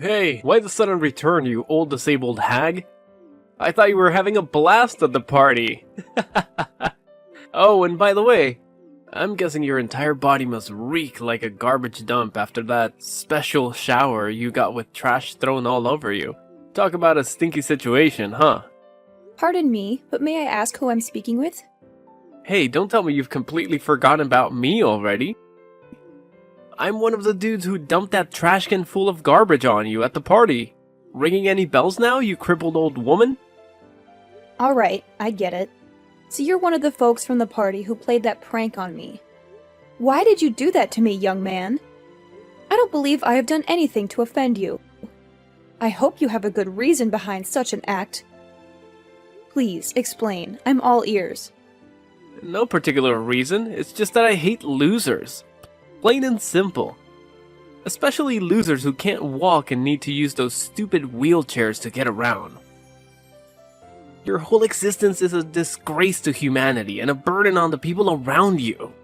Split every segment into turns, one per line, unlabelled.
Hey, why the sudden return, you old disabled hag? I thought you were having a blast at the party. Oh, and by the way, I'm guessing your entire body must reek like a garbage dump after that special shower you got with trash thrown all over you. Talk about a stinky situation, huh?
Pardon me, but may I ask who I'm speaking with?
Hey, don't tell me you've completely forgotten about me already. I'm one of the dudes who dumped that trash can full of garbage on you at the party. Ringing any bells now, you crippled old woman?
Alright, I get it. So you're one of the folks from the party who played that prank on me. Why did you do that to me, young man? I don't believe I have done anything to offend you. I hope you have a good reason behind such an act. Please, explain. I'm all ears.
No particular reason, it's just that I hate losers. Plain and simple. Especially losers who can't walk and need to use those stupid wheelchairs to get around. Your whole existence is a disgrace to humanity and a burden on the people around you.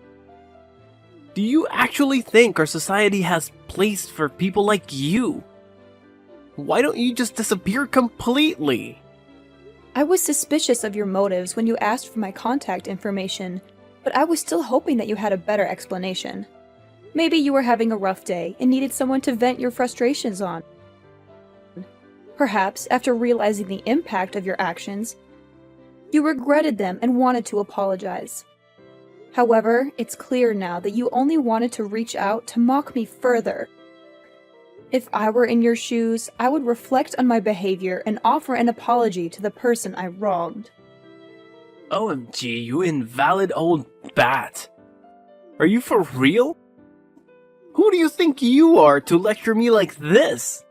Do you actually think our society has place for people like you? Why don't you just disappear completely?
I was suspicious of your motives when you asked for my contact information, but I was still hoping that you had a better explanation. Maybe you were having a rough day and needed someone to vent your frustrations on. Perhaps, after realizing the impact of your actions, you regretted them and wanted to apologize. However, it's clear now that you only wanted to reach out to mock me further. If I were in your shoes, I would reflect on my behavior and offer an apology to the person I wronged.
OMG, you invalid old bat. Are you for real? Who do you think you are to lecture me like this?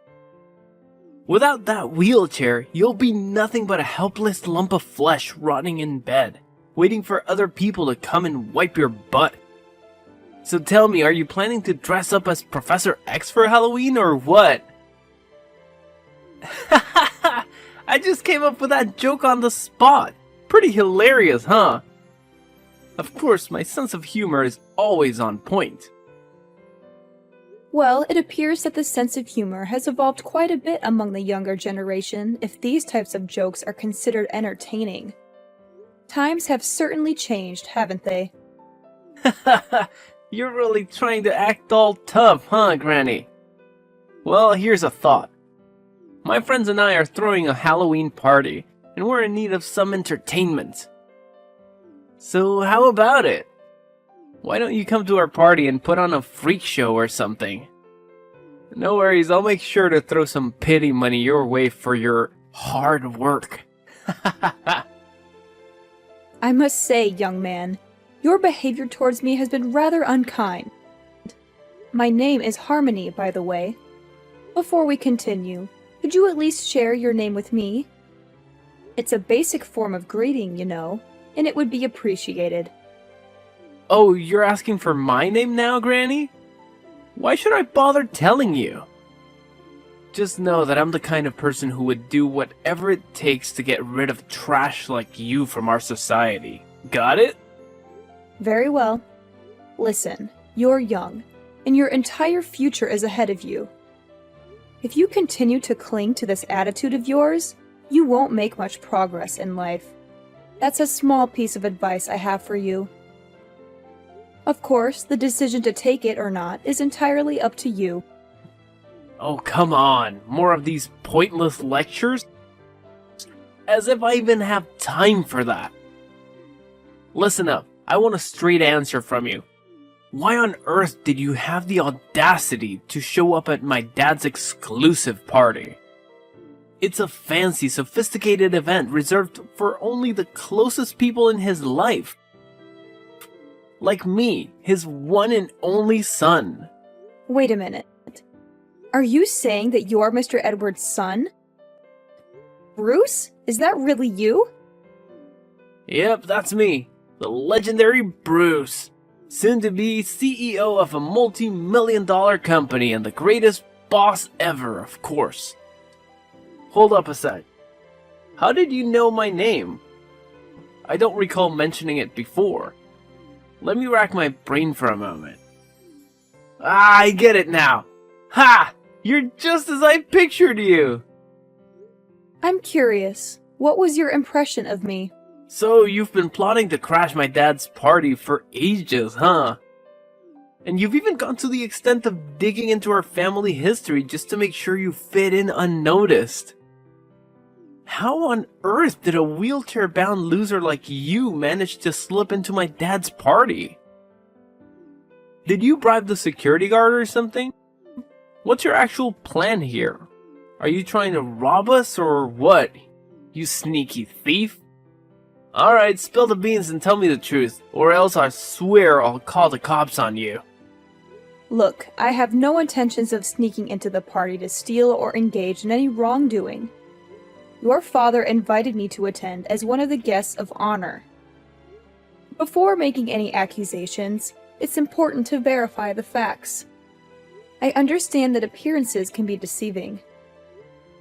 Without that wheelchair, you'll be nothing but a helpless lump of flesh rotting in bed, waiting for other people to come and wipe your butt. So tell me, are you planning to dress up as Professor X for Halloween or what? I just came up with that joke on the spot. Pretty hilarious, huh? Of course, my sense of humor is always on point.
Well, it appears that the sense of humor has evolved quite a bit among the younger generation if these types of jokes are considered entertaining. Times have certainly changed, haven't they?
You're really trying to act all tough, huh, Granny? Well, here's a thought. My friends and I are throwing a Halloween party, and we're in need of some entertainment. So how about it? Why don't you come to our party and put on a freak show or something? No worries, I'll make sure to throw some pity money your way for your hard work.
I must say, young man, your behavior towards me has been rather unkind. My name is Harmony, by the way. Before we continue, could you at least share your name with me? It's a basic form of greeting, you know, and it would be appreciated.
Oh, you're asking for my name now, Granny? Why should I bother telling you? Just know that I'm the kind of person who would do whatever it takes to get rid of trash like you from our society. Got it?
Very well. Listen, you're young, and your entire future is ahead of you. If you continue to cling to this attitude of yours, you won't make much progress in life. That's a small piece of advice I have for you. Of course, the decision to take it or not is entirely up to you.
Oh, come on. More of these pointless lectures? As if I even have time for that. Listen up. I want a straight answer from you. Why on earth did you have the audacity to show up at my dad's exclusive party? It's a fancy, sophisticated event reserved for only the closest people in his life. Like me, his one and only son.
Wait a minute. Are you saying that you're Mr. Edward's son? Bruce? Is that really you?
Yep, that's me. The legendary Bruce. Soon to be CEO of a multi-million-dollar company and the greatest boss ever, of course. Hold up a sec. How did you know my name? I don't recall mentioning it before. Let me rack my brain for a moment. Ah, I get it now. Ha! You're just as I pictured you!
I'm curious, what was your impression of me?
So you've been plotting to crash my dad's party for ages, huh? And you've even gone to the extent of digging into our family history just to make sure you fit in unnoticed. How on earth did a wheelchair-bound loser like you manage to slip into my dad's party? Did you bribe the security guard or something? What's your actual plan here? Are you trying to rob us or what? You sneaky thief? Alright, spill the beans and tell me the truth, or else I swear I'll call the cops on you.
Look, I have no intentions of sneaking into the party to steal or engage in any wrongdoing. Your father invited me to attend as one of the guests of honor. Before making any accusations, it's important to verify the facts. I understand that appearances can be deceiving.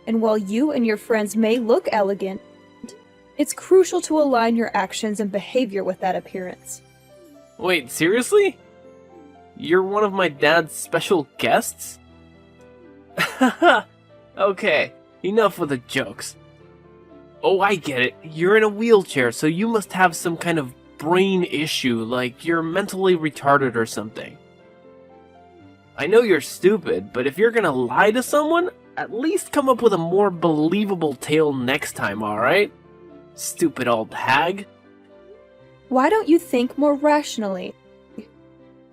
And while you and your friends may look elegant, it's crucial to align your actions and behavior with that appearance.
Wait, seriously? You're one of my dad's special guests? Okay, enough with the jokes. Oh, I get it. You're in a wheelchair, so you must have some kind of brain issue, like you're mentally retarded or something. I know you're stupid, but if you're gonna lie to someone, at least come up with a more believable tale next time, alright? Stupid old hag.
Why don't you think more rationally?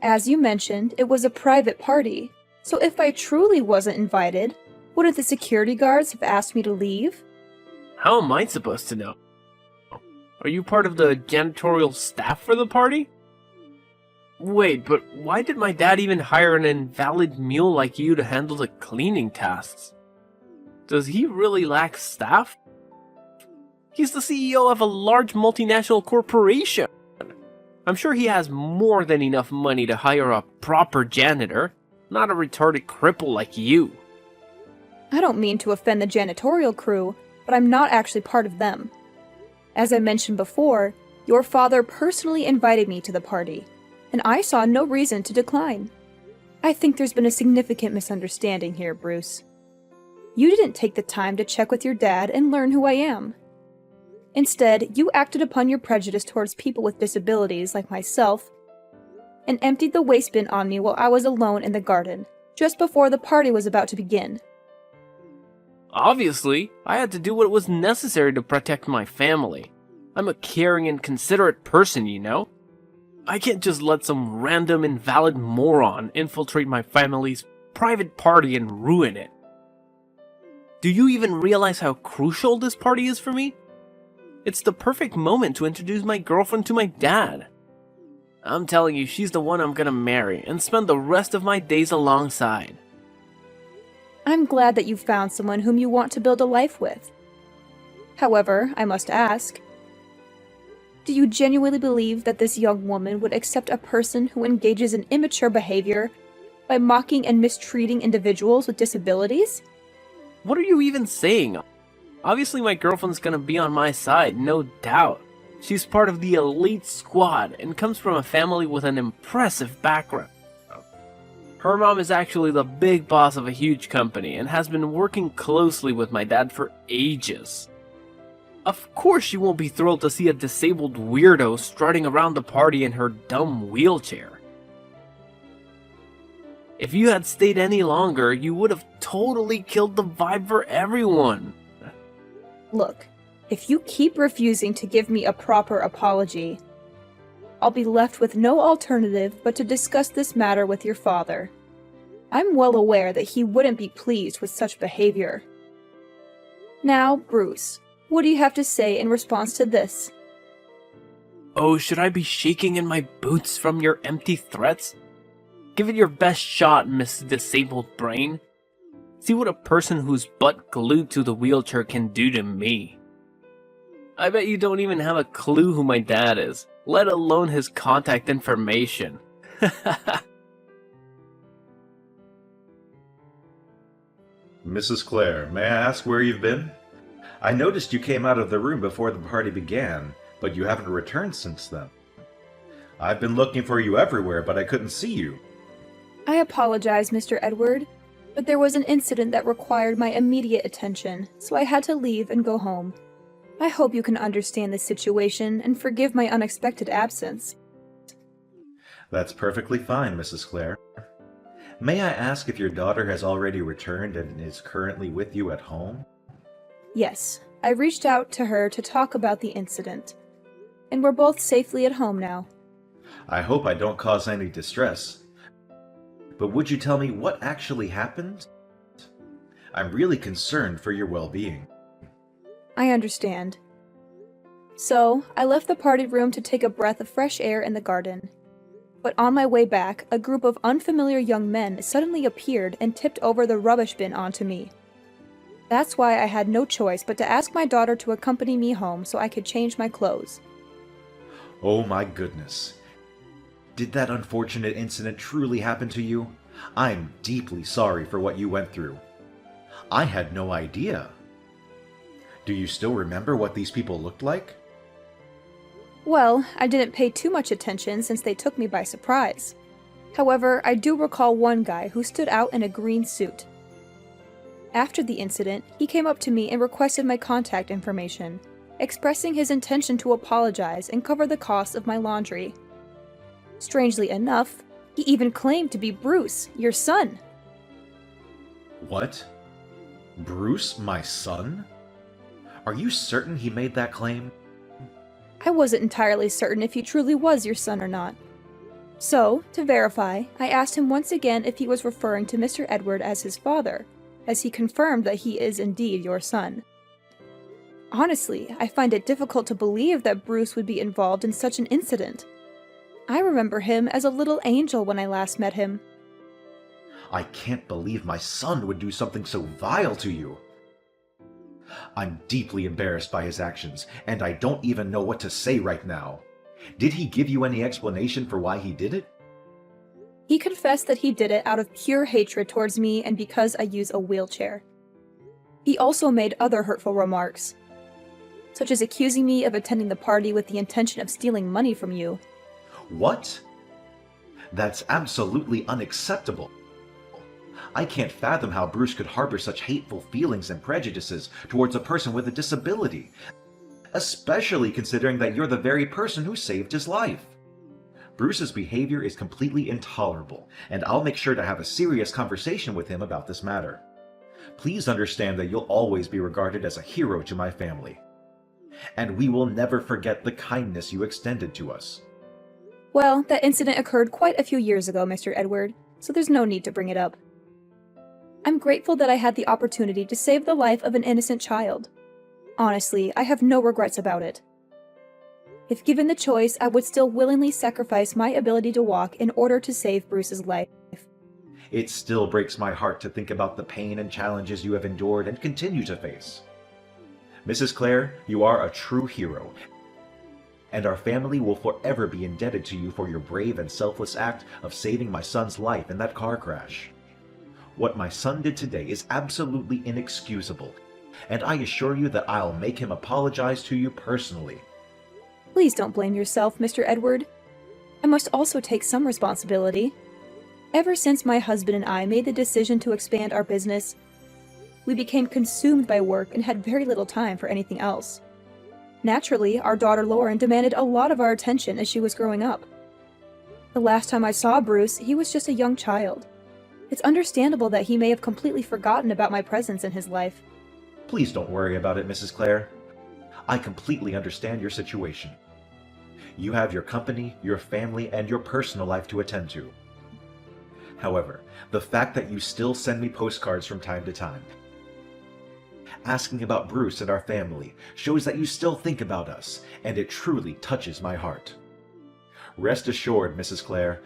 As you mentioned, it was a private party, so if I truly wasn't invited, wouldn't the security guards have asked me to leave?
How am I supposed to know? Are you part of the janitorial staff for the party? Wait, but why did my dad even hire an invalid mule like you to handle the cleaning tasks? Does he really lack staff? He's the CEO of a large multinational corporation. I'm sure he has more than enough money to hire a proper janitor, not a retarded cripple like you.
I don't mean to offend the janitorial crew, but I'm not actually part of them. As I mentioned before, your father personally invited me to the party, and I saw no reason to decline. I think there's been a significant misunderstanding here, Bruce. You didn't take the time to check with your dad and learn who I am. Instead, you acted upon your prejudice towards people with disabilities like myself and emptied the waste bin on me while I was alone in the garden, just before the party was about to begin.
Obviously, I had to do what was necessary to protect my family. I'm a caring and considerate person, you know? I can't just let some random invalid moron infiltrate my family's private party and ruin it. Do you even realize how crucial this party is for me? It's the perfect moment to introduce my girlfriend to my dad. I'm telling you, she's the one I'm gonna marry and spend the rest of my days alongside.
I'm glad that you found someone whom you want to build a life with. However, I must ask, do you genuinely believe that this young woman would accept a person who engages in immature behavior by mocking and mistreating individuals with disabilities?
What are you even saying? Obviously my girlfriend's gonna be on my side, no doubt. She's part of the elite squad and comes from a family with an impressive background. Her mom is actually the big boss of a huge company and has been working closely with my dad for ages. Of course she won't be thrilled to see a disabled weirdo strutting around the party in her dumb wheelchair. If you had stayed any longer, you would have totally killed the vibe for everyone.
Look, if you keep refusing to give me a proper apology, I'll be left with no alternative but to discuss this matter with your father. I'm well aware that he wouldn't be pleased with such behavior. Now, Bruce, what do you have to say in response to this?
Oh, should I be shaking in my boots from your empty threats? Give it your best shot, Miss Disabled Brain. See what a person who's butt glued to the wheelchair can do to me. I bet you don't even have a clue who my dad is, let alone his contact information.
Mrs. Clare, may I ask where you've been? I noticed you came out of the room before the party began, but you haven't returned since then. I've been looking for you everywhere, but I couldn't see you.
I apologize, Mr. Edward. But there was an incident that required my immediate attention, so I had to leave and go home. I hope you can understand this situation and forgive my unexpected absence.
That's perfectly fine, Mrs. Clare. May I ask if your daughter has already returned and is currently with you at home?
Yes, I reached out to her to talk about the incident, and we're both safely at home now.
I hope I don't cause any distress. But would you tell me what actually happened? I'm really concerned for your well-being.
I understand. So, I left the party room to take a breath of fresh air in the garden. But on my way back, a group of unfamiliar young men suddenly appeared and tipped over the rubbish bin onto me. That's why I had no choice but to ask my daughter to accompany me home so I could change my clothes.
Oh my goodness. Did that unfortunate incident truly happen to you? I'm deeply sorry for what you went through. I had no idea. Do you still remember what these people looked like?
Well, I didn't pay too much attention since they took me by surprise. However, I do recall one guy who stood out in a green suit. After the incident, he came up to me and requested my contact information, expressing his intention to apologize and cover the cost of my laundry. Strangely enough, he even claimed to be Bruce, your son.
What? Bruce, my son? Are you certain he made that claim?
I wasn't entirely certain if he truly was your son or not. So, to verify, I asked him once again if he was referring to Mr. Edward as his father, as he confirmed that he is indeed your son. Honestly, I find it difficult to believe that Bruce would be involved in such an incident. I remember him as a little angel when I last met him.
I can't believe my son would do something so vile to you. I'm deeply embarrassed by his actions, and I don't even know what to say right now. Did he give you any explanation for why he did it?
He confessed that he did it out of pure hatred towards me and because I use a wheelchair. He also made other hurtful remarks, such as accusing me of attending the party with the intention of stealing money from you.
What? That's absolutely unacceptable. I can't fathom how Bruce could harbor such hateful feelings and prejudices towards a person with a disability, especially considering that you're the very person who saved his life. Bruce's behavior is completely intolerable, and I'll make sure to have a serious conversation with him about this matter. Please understand that you'll always be regarded as a hero to my family, and we will never forget the kindness you extended to us.
Well, that incident occurred quite a few years ago, Mr. Edward, so there's no need to bring it up. I'm grateful that I had the opportunity to save the life of an innocent child. Honestly, I have no regrets about it. If given the choice, I would still willingly sacrifice my ability to walk in order to save Bruce's life.
It still breaks my heart to think about the pain and challenges you have endured and continue to face. Mrs. Clare, you are a true hero, and our family will forever be indebted to you for your brave and selfless act of saving my son's life in that car crash. What my son did today is absolutely inexcusable, and I assure you that I'll make him apologize to you personally.
Please don't blame yourself, Mr. Edward. I must also take some responsibility. Ever since my husband and I made the decision to expand our business, we became consumed by work and had very little time for anything else. Naturally, our daughter Lauren demanded a lot of our attention as she was growing up. The last time I saw Bruce, he was just a young child. It's understandable that he may have completely forgotten about my presence in his life.
Please don't worry about it, Mrs. Clare. I completely understand your situation. You have your company, your family, and your personal life to attend to. However, the fact that you still send me postcards from time to time, asking about Bruce and our family, shows that you still think about us, and it truly touches my heart. Rest assured, Mrs. Clare,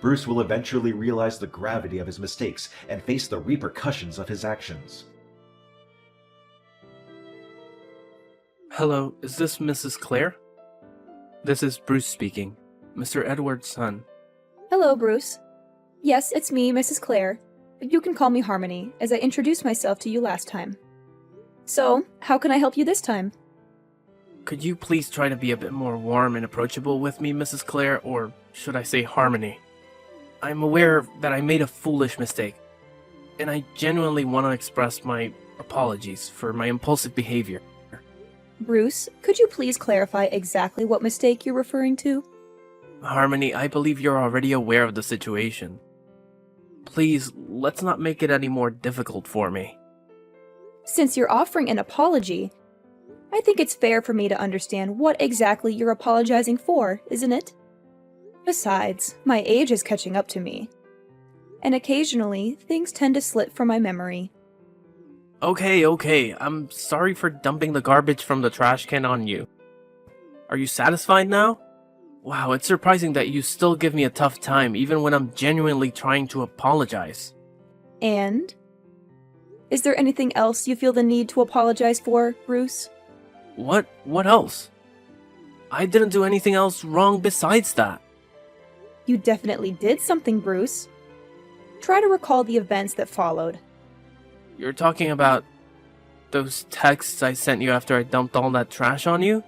Bruce will eventually realize the gravity of his mistakes and face the repercussions of his actions.
Hello, is this Mrs. Clare? This is Bruce speaking, Mr. Edward's son.
Hello, Bruce. Yes, it's me, Mrs. Clare, but you can call me Harmony, as I introduced myself to you last time. So, how can I help you this time?
Could you please try to be a bit more warm and approachable with me, Mrs. Clare, or should I say Harmony? I'm aware that I made a foolish mistake. and I genuinely want to express my apologies for my impulsive behavior.
Bruce, could you please clarify exactly what mistake you're referring to?
Harmony, I believe you're already aware of the situation. Please, let's not make it any more difficult for me.
Since you're offering an apology, I think it's fair for me to understand what exactly you're apologizing for, isn't it? Besides, my age is catching up to me, and occasionally things tend to slip from my memory.
Okay, I'm sorry for dumping the garbage from the trash can on you. Are you satisfied now? Wow, it's surprising that you still give me a tough time even when I'm genuinely trying to apologize.
And? Is there anything else you feel the need to apologize for, Bruce?
What else? I didn't do anything else wrong besides that.
You definitely did something, Bruce. Try to recall the events that followed.
You're talking about those texts I sent you after I dumped all that trash on you?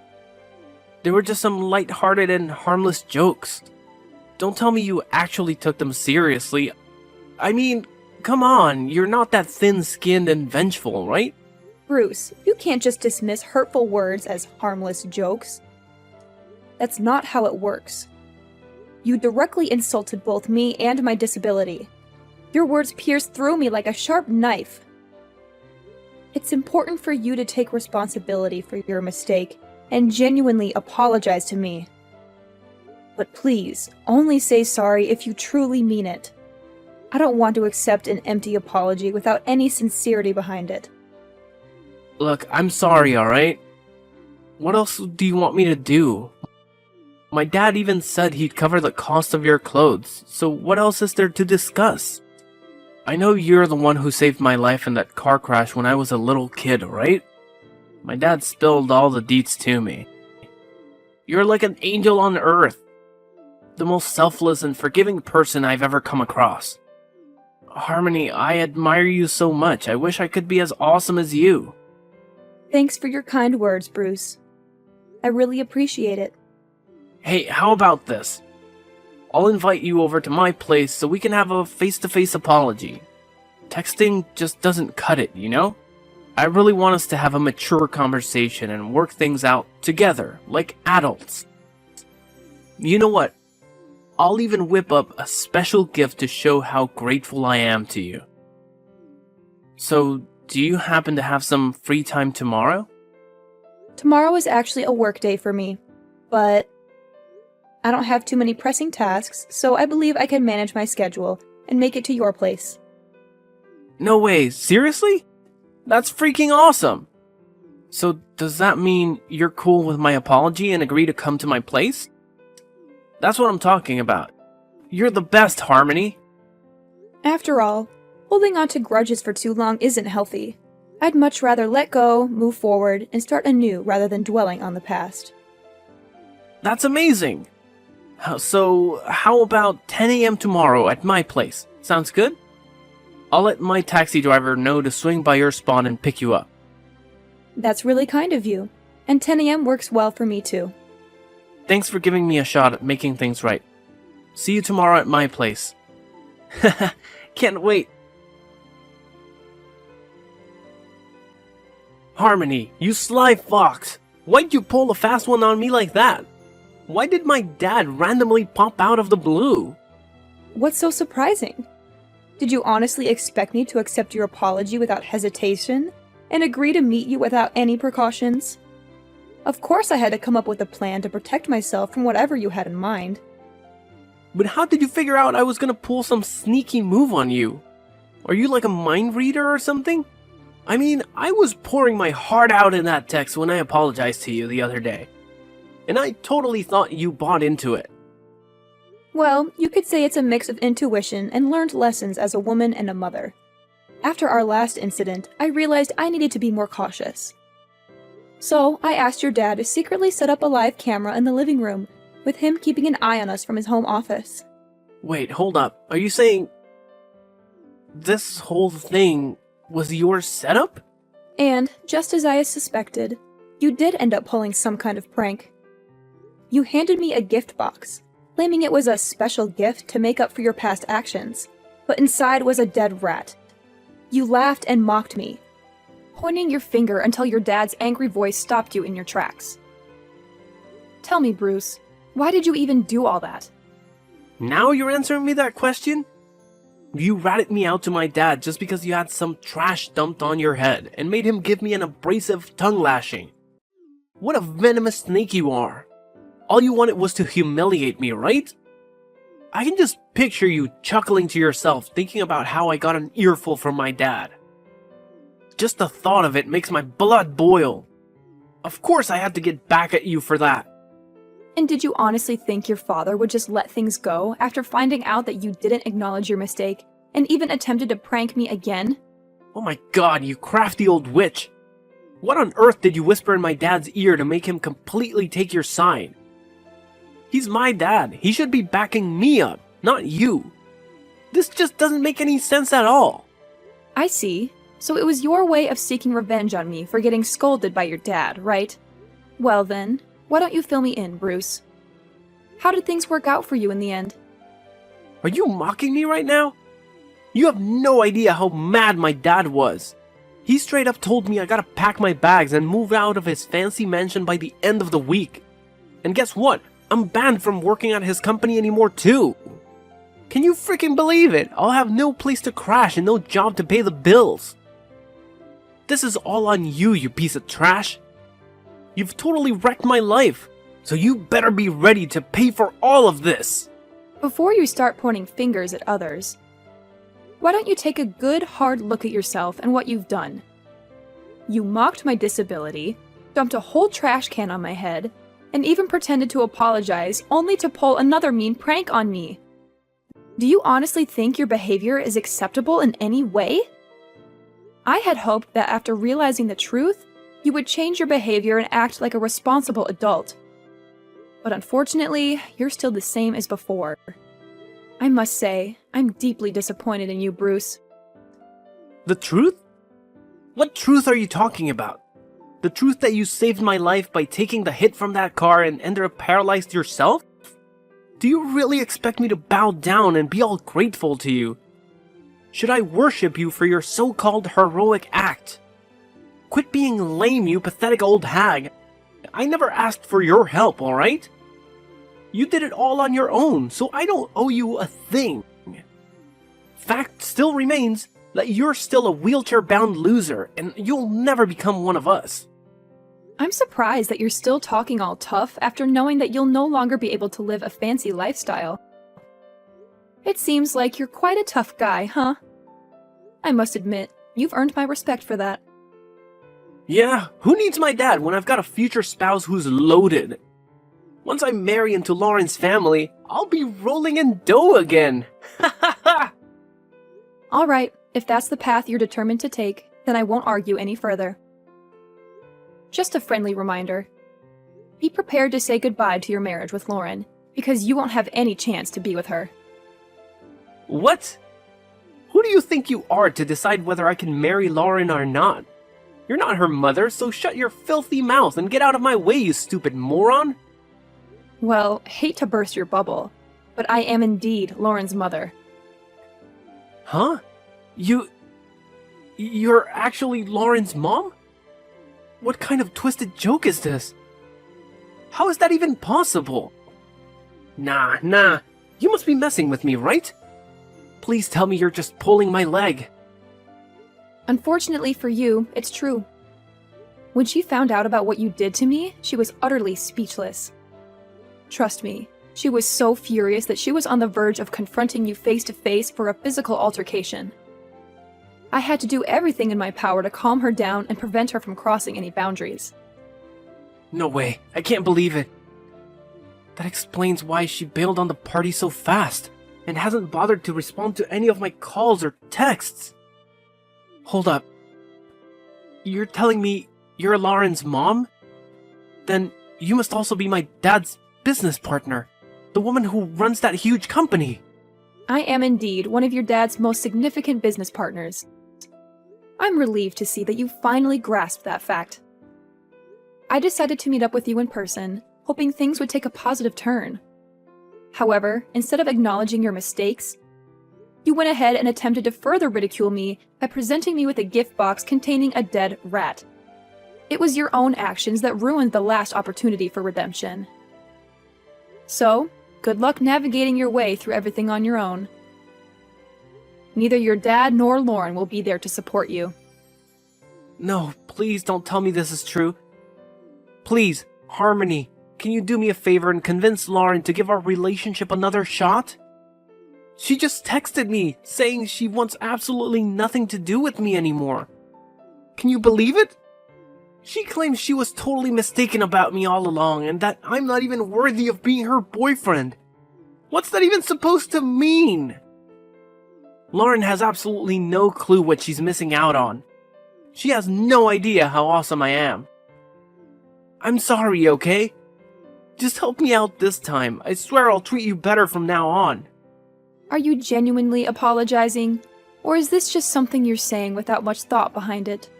They were just some light-hearted and harmless jokes. Don't tell me you actually took them seriously. I mean, come on, you're not that thin-skinned and vengeful, right?
Bruce, you can't just dismiss hurtful words as harmless jokes. That's not how it works. You directly insulted both me and my disability. Your words pierced through me like a sharp knife. It's important for you to take responsibility for your mistake and genuinely apologize to me. But please, only say sorry if you truly mean it. I don't want to accept an empty apology without any sincerity behind it.
Look, I'm sorry, alright? What else do you want me to do? My dad even said he'd cover the cost of your clothes, so what else is there to discuss? I know you're the one who saved my life in that car crash when I was a little kid, right? My dad spilled all the deets to me. You're like an angel on earth. The most selfless and forgiving person I've ever come across. Harmony, I admire you so much. I wish I could be as awesome as you.
Thanks for your kind words, Bruce. I really appreciate it.
Hey, how about this? I'll invite you over to my place so we can have a face-to-face apology. Texting just doesn't cut it, you know? I really want us to have a mature conversation and work things out together, like adults. You know what? I'll even whip up a special gift to show how grateful I am to you. So, do you happen to have some free time tomorrow?
Tomorrow is actually a work day for me, but I don't have too many pressing tasks, so I believe I can manage my schedule and make it to your place.
No way, seriously? That's freaking awesome! So does that mean you're cool with my apology and agree to come to my place? That's what I'm talking about. You're the best, Harmony!
After all, holding on to grudges for too long isn't healthy. I'd much rather let go, move forward, and start anew rather than dwelling on the past.
That's amazing! So, how about 10 a.m. tomorrow at my place? Sounds good? I'll let my taxi driver know to swing by your spot and pick you up.
That's really kind of you, and 10 a.m. works well for me too.
Thanks for giving me a shot at making things right. See you tomorrow at my place. Can't wait. Harmony, you sly fox! Why'd you pull a fast one on me like that? Why did my dad randomly pop out of the blue?
What's so surprising? Did you honestly expect me to accept your apology without hesitation and agree to meet you without any precautions? Of course I had to come up with a plan to protect myself from whatever you had in mind.
But how did you figure out I was gonna pull some sneaky move on you? Are you like a mind reader or something? I mean, I was pouring my heart out in that text when I apologized to you the other day. And I totally thought you bought into it.
Well, you could say it's a mix of intuition and learned lessons as a woman and a mother. After our last incident, I realized I needed to be more cautious. So, I asked your dad to secretly set up a live camera in the living room, with him keeping an eye on us from his home office.
Wait, hold up. Are you saying this whole thing was your setup?
And, just as I suspected, you did end up pulling some kind of prank. You handed me a gift box, claiming it was a special gift to make up for your past actions, but inside was a dead rat. You laughed and mocked me, pointing your finger until your dad's angry voice stopped you in your tracks. Tell me, Bruce, why did you even do all that?
Now you're answering me that question? You ratted me out to my dad just because you had some trash dumped on your head and made him give me an abrasive tongue lashing. What a venomous snake you are. All you wanted was to humiliate me, right? I can just picture you chuckling to yourself thinking about how I got an earful from my dad. Just the thought of it makes my blood boil. Of course I had to get back at you for that.
And did you honestly think your father would just let things go after finding out that you didn't acknowledge your mistake and even attempted to prank me again?
Oh my god, you crafty old witch. What on earth did you whisper in my dad's ear to make him completely take your side? He's my dad. He should be backing me up, not you. This just doesn't make any sense at all.
I see. So it was your way of seeking revenge on me for getting scolded by your dad, right? Well then, why don't you fill me in, Bruce? How did things work out for you in the end?
Are you mocking me right now? You have no idea how mad my dad was. He straight up told me I gotta pack my bags and move out of his fancy mansion by the end of the week. And guess what? I'm banned from working at his company anymore too. Can you freaking believe it? I'll have no place to crash and no job to pay the bills. This is all on you, you piece of trash. You've totally wrecked my life, so you better be ready to pay for all of this.
Before you start pointing fingers at others, why don't you take a good hard look at yourself and what you've done? You mocked my disability, dumped a whole trash can on my head, and even pretended to apologize only to pull another mean prank on me. Do you honestly think your behavior is acceptable in any way? I had hoped that after realizing the truth, you would change your behavior and act like a responsible adult. But unfortunately, you're still the same as before. I must say, I'm deeply disappointed in you, Bruce.
The truth? What truth are you talking about? The truth that you saved my life by taking the hit from that car and ended up paralyzed yourself? Do you really expect me to bow down and be all grateful to you? Should I worship you for your so-called heroic act? Quit being lame, you pathetic old hag. I never asked for your help, alright? You did it all on your own, so I don't owe you a thing. Fact still remains that you're still a wheelchair-bound loser, and you'll never become one of us.
I'm surprised that you're still talking all tough after knowing that you'll no longer be able to live a fancy lifestyle. It seems like you're quite a tough guy, huh? I must admit, you've earned my respect for that.
Yeah, who needs my dad when I've got a future spouse who's loaded? Once I marry into Lauren's family, I'll be rolling in dough again. Ha ha ha!
Alright, if that's the path you're determined to take, then I won't argue any further. Just a friendly reminder. Be prepared to say goodbye to your marriage with Lauren, because you won't have any chance to be with her.
What? Who do you think you are to decide whether I can marry Lauren or not? You're not her mother, so shut your filthy mouth and get out of my way, you stupid moron!
Well, hate to burst your bubble, but I am indeed Lauren's mother.
Huh? You're actually Lauren's mom? What kind of twisted joke is this? How is that even possible? Nah, you must be messing with me, right? Please tell me you're just pulling my leg.
Unfortunately for you, it's true. When she found out about what you did to me, she was utterly speechless. Trust me, she was so furious that she was on the verge of confronting you face to face for a physical altercation. I had to do everything in my power to calm her down and prevent her from crossing any boundaries.
No way, I can't believe it. That explains why she bailed on the party so fast, and hasn't bothered to respond to any of my calls or texts. Hold up. You're telling me you're Lauren's mom? Then you must also be my dad's business partner, the woman who runs that huge company.
I am indeed one of your dad's most significant business partners. I'm relieved to see that you finally grasped that fact. I decided to meet up with you in person, hoping things would take a positive turn. However, instead of acknowledging your mistakes, you went ahead and attempted to further ridicule me by presenting me with a gift box containing a dead rat. It was your own actions that ruined the last opportunity for redemption. So, good luck navigating your way through everything on your own. Neither your dad nor Lauren will be there to support you.
No, please don't tell me this is true. Please, Harmony, can you do me a favor and convince Lauren to give our relationship another shot? She just texted me saying she wants absolutely nothing to do with me anymore. Can you believe it? She claims she was totally mistaken about me all along and that I'm not even worthy of being her boyfriend. What's that even supposed to mean? Lauren has absolutely no clue what she's missing out on. She has no idea how awesome I am. I'm sorry, okay? Just help me out this time. I swear I'll treat you better from now on.
Are you genuinely apologizing? Or is this just something you're saying without much thought behind it?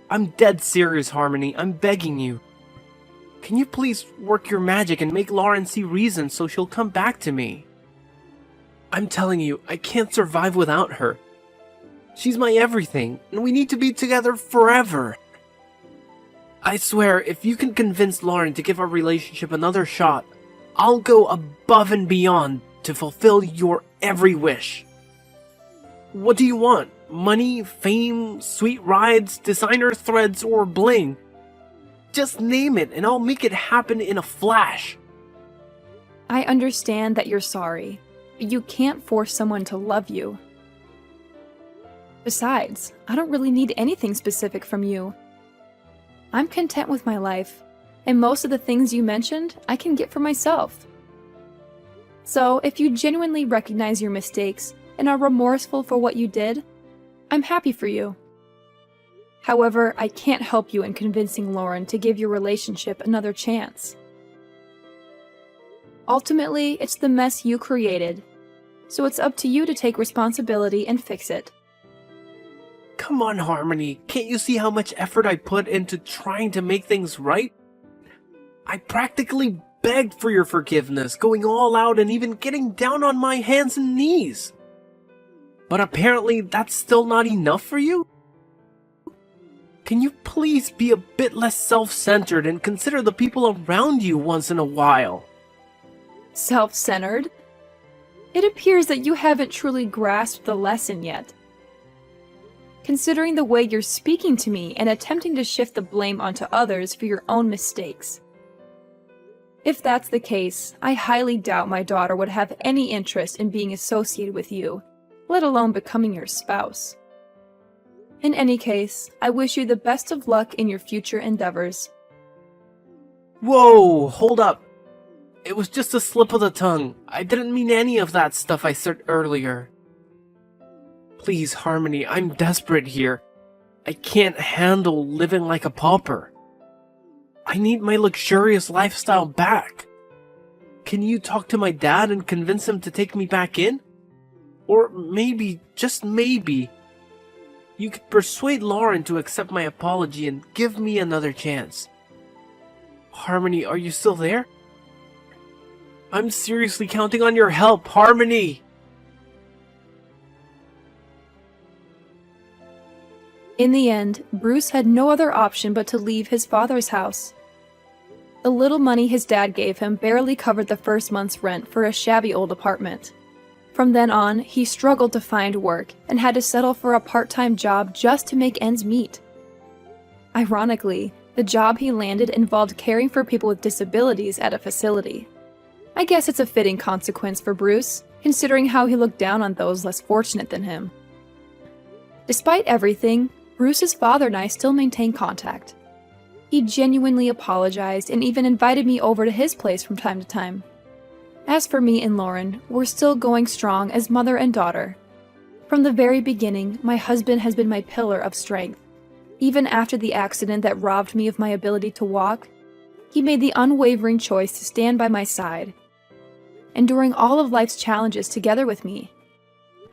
I'm dead serious, Harmony. I'm begging you. Can you please work your magic and make Lauren see reason so she'll come back to me? I'm telling you, I can't survive without her. She's my everything, and we need to be together forever. I swear, if you can convince Lauren to give our relationship another shot, I'll go above and beyond to fulfill your every wish. What do you want? Money, fame, sweet rides, designer threads, or bling? Just name it and I'll make it happen in a flash.
I understand that you're sorry, but you can't force someone to love you. Besides, I don't really need anything specific from you. I'm content with my life, and most of the things you mentioned I can get for myself. So, if you genuinely recognize your mistakes and are remorseful for what you did, I'm happy for you. However, I can't help you in convincing Lauren to give your relationship another chance. Ultimately, it's the mess you created, so it's up to you to take responsibility and fix it.
Come on, Harmony. Can't you see how much effort I put into trying to make things right? I practically begged for your forgiveness, going all out and even getting down on my hands and knees. But apparently that's still not enough for you? Can you please be a bit less self-centered and consider the people around you once in a while?
Self-centered? It appears that you haven't truly grasped the lesson yet. Considering the way you're speaking to me and attempting to shift the blame onto others for your own mistakes. If that's the case, I highly doubt my daughter would have any interest in being associated with you, let alone becoming your spouse. In any case, I wish you the best of luck in your future endeavors.
Whoa, hold up. It was just a slip of the tongue. I didn't mean any of that stuff I said earlier. Please, Harmony, I'm desperate here. I can't handle living like a pauper. I need my luxurious lifestyle back. Can you talk to my dad and convince him to take me back in? Or maybe, just maybe, you could persuade Lauren to accept my apology and give me another chance. Harmony, are you still there? I'm seriously counting on your help, Harmony!
In the end, Bruce had no other option but to leave his father's house. The little money his dad gave him barely covered the first month's rent for a shabby old apartment. From then on, he struggled to find work and had to settle for a part-time job just to make ends meet. Ironically, the job he landed involved caring for people with disabilities at a facility. I guess it's a fitting consequence for Bruce, considering how he looked down on those less fortunate than him. Despite everything, Bruce's father and I still maintain contact. He genuinely apologized and even invited me over to his place from time to time. As for me and Lauren, we're still going strong as mother and daughter. From the very beginning, my husband has been my pillar of strength. Even after the accident that robbed me of my ability to walk, he made the unwavering choice to stand by my side, enduring all of life's challenges together with me.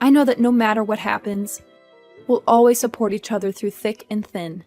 I know that no matter what happens, we'll always support each other through thick and thin.